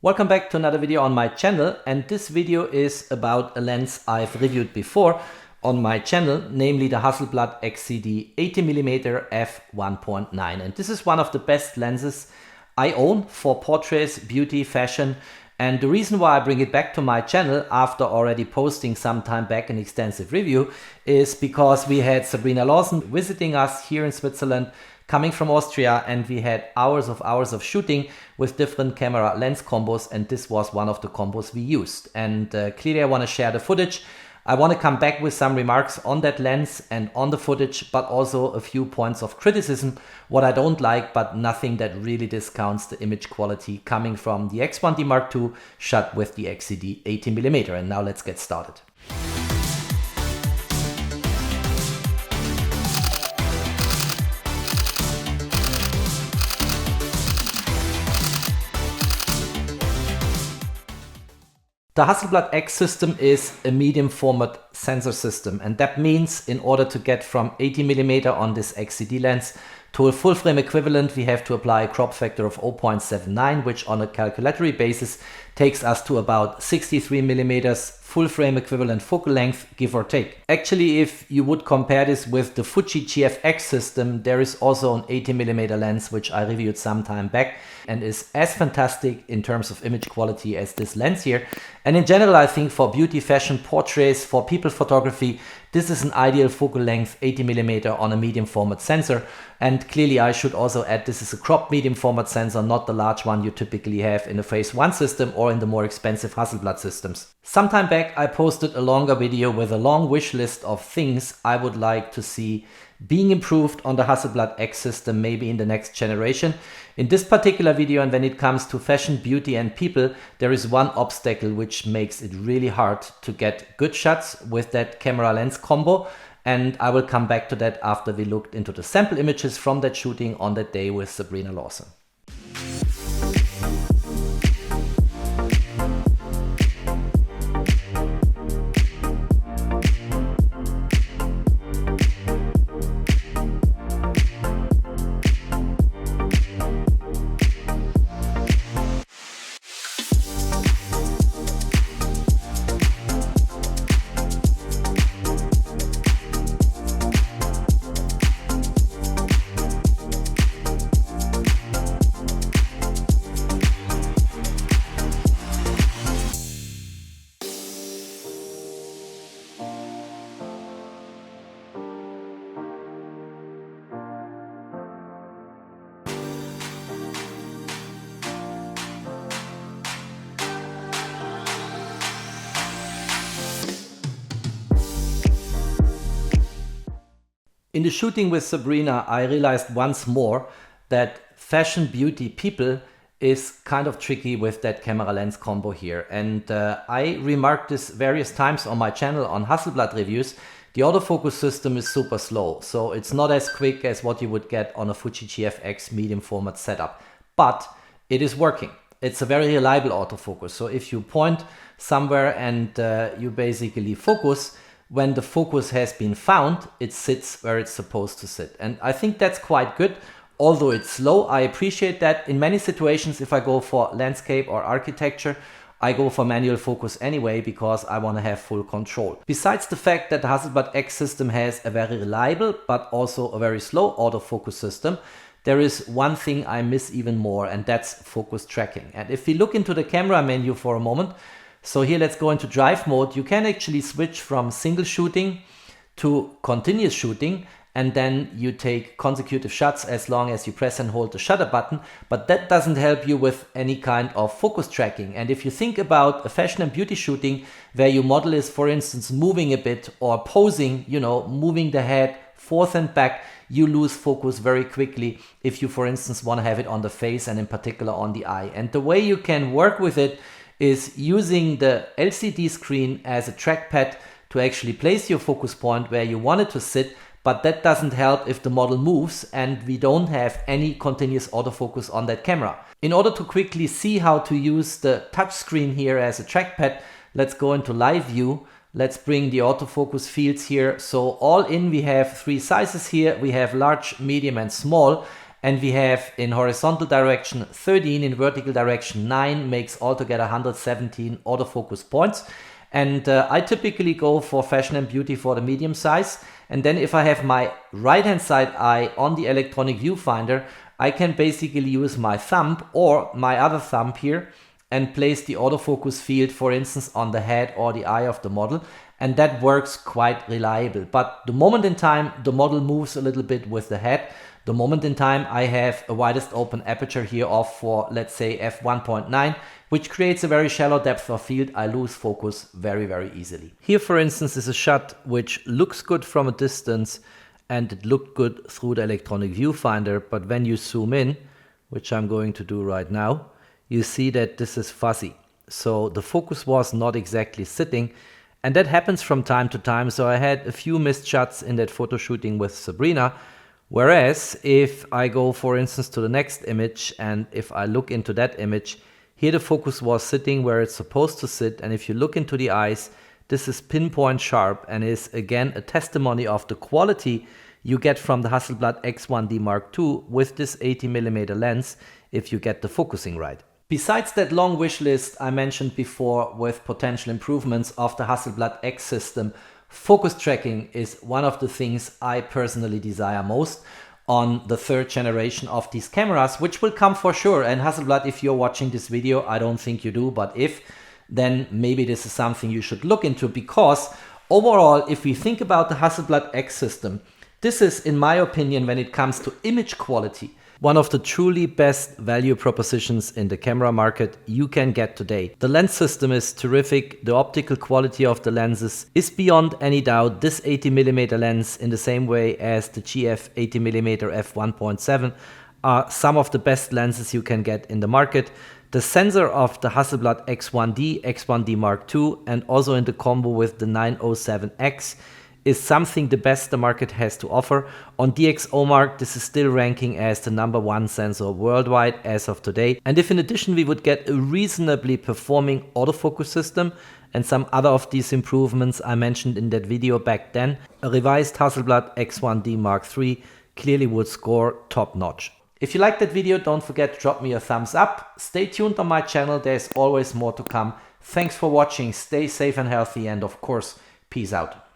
Welcome back to another video on my channel, and this video is about a lens I've reviewed before on my channel, namely the Hasselblad XCD 80mm f1.9, and this is one of the best lenses I own for portraits, beauty, fashion. And the reason why I bring it back to my channel after already posting some time back an extensive review is because we had Sabrina Lawson visiting us here in Switzerland, coming from Austria, and we had hours of shooting with different camera lens combos, and this was one of the combos we used. And clearly I want to share the footage. I want to come back with some remarks on that lens and on the footage, but also a few points of criticism, what I don't like, but nothing that really discounts the image quality coming from the X1D Mark II shot with the XCD 80mm. And now let's get started. The Hasselblad X system is a medium format sensor system, and that means in order to get from 80mm on this XCD lens to a full frame equivalent, we have to apply a crop factor of 0.79, which on a calculatory basis takes us to about 63mm full frame equivalent focal length, give or take. Actually, if you would compare this with the Fuji GFX system, there is also an 80mm lens which I reviewed some time back and is as fantastic in terms of image quality as this lens here. And in general, I think for beauty, fashion, portraits, for people photography, this is an ideal focal length 80mm on a medium format sensor. And clearly I should also add, this is a cropped medium format sensor, not the large one you typically have in a Phase 1 system or in the more expensive Hasselblad systems. Some time back I posted a longer video with a long wish list of things I would like to see being improved on the Hasselblad X system, maybe in the next generation. In this particular video, and when it comes to fashion, beauty and people, there is one obstacle which makes it really hard to get good shots with that camera lens combo, and I will come back to that after we looked into the sample images from that shooting on that day with Sabrina Lawson. In the shooting with Sabrina, I realized once more that fashion, beauty, people is kind of tricky with that camera lens combo here. And I remarked this various times on my channel on Hasselblad reviews. The autofocus system is super slow, so it's not as quick as what you would get on a Fuji GFX medium format setup, but it is working. It's a very reliable autofocus. So if you point somewhere and you basically focus, when the focus has been found, it sits where it's supposed to sit. And I think that's quite good. Although it's slow, I appreciate that. In many situations, if I go for landscape or architecture, I go for manual focus anyway because I want to have full control. Besides the fact that the Hasselblad X system has a very reliable but also a very slow autofocus system, there is one thing I miss even more, and that's focus tracking. And if we look into the camera menu for a moment, so here let's go into drive mode. You can actually switch from single shooting to continuous shooting, and then you take consecutive shots as long as you press and hold the shutter button, but that doesn't help you with any kind of focus tracking. And if you think about a fashion and beauty shooting where your model is, for instance, moving a bit or posing, moving the head forth and back, you lose focus very quickly if you, for instance, want to have it on the face and in particular on the eye. And the way you can work with it is using the LCD screen as a trackpad to actually place your focus point where you want it to sit, but that doesn't help if the model moves and we don't have any continuous autofocus on that camera. In order to quickly see how to use the touch screen here as a trackpad, let's go into live view. Let's bring the autofocus fields here. So all in we have three sizes here. We have large, medium and small. and we have in horizontal direction 13, in vertical direction 9, makes altogether 117 autofocus points. And I typically go for fashion and beauty for the medium size. And then if I have my right hand side eye on the electronic viewfinder, I can basically use my thumb or my other thumb here and place the autofocus field, for instance, on the head or the eye of the model. And that works quite reliable. But the moment in time the model moves a little bit with the head, the moment in time I have a widest open aperture here of, for let's say, f1.9, which creates a very shallow depth of field, I lose focus very, very easily. Here, for instance, is a shot which looks good from a distance and it looked good through the electronic viewfinder, but when you zoom in, which I'm going to do right now, you see that this is fuzzy. So the focus was not exactly sitting, and that happens from time to time. So I had a few missed shots in that photo shooting with Sabrina. Whereas if I go, for instance, to the next image, and if I look into that image, here the focus was sitting where it's supposed to sit, and if you look into the eyes, this is pinpoint sharp and is again a testimony of the quality you get from the Hasselblad X1D Mark II with this 80mm lens if you get the focusing right. Besides that long wish list I mentioned before with potential improvements of the Hasselblad X system, focus tracking is one of the things I personally desire most on the third generation of these cameras, which will come for sure. And Hasselblad, if you're watching this video, I don't think you do, but if, then maybe this is something you should look into, because overall, if we think about the Hasselblad X system, this is, in my opinion, when it comes to image quality, one of the truly best value propositions in the camera market you can get today. The lens system is terrific, the optical quality of the lenses is beyond any doubt. This 80mm lens, in the same way as the GF 80mm f1.7, are some of the best lenses you can get in the market. The sensor of the Hasselblad X1D, X1D Mark II, and also in the combo with the 907X is something the best the market has to offer. On DxOMark, this is still ranking as the #1 sensor worldwide as of today. And if in addition we would get a reasonably performing autofocus system and some other of these improvements I mentioned in that video back then, a revised Hasselblad X1D Mark III clearly would score top notch. If you liked that video, don't forget to drop me a thumbs up. Stay tuned on my channel, there's always more to come. Thanks for watching, stay safe and healthy, and of course, peace out.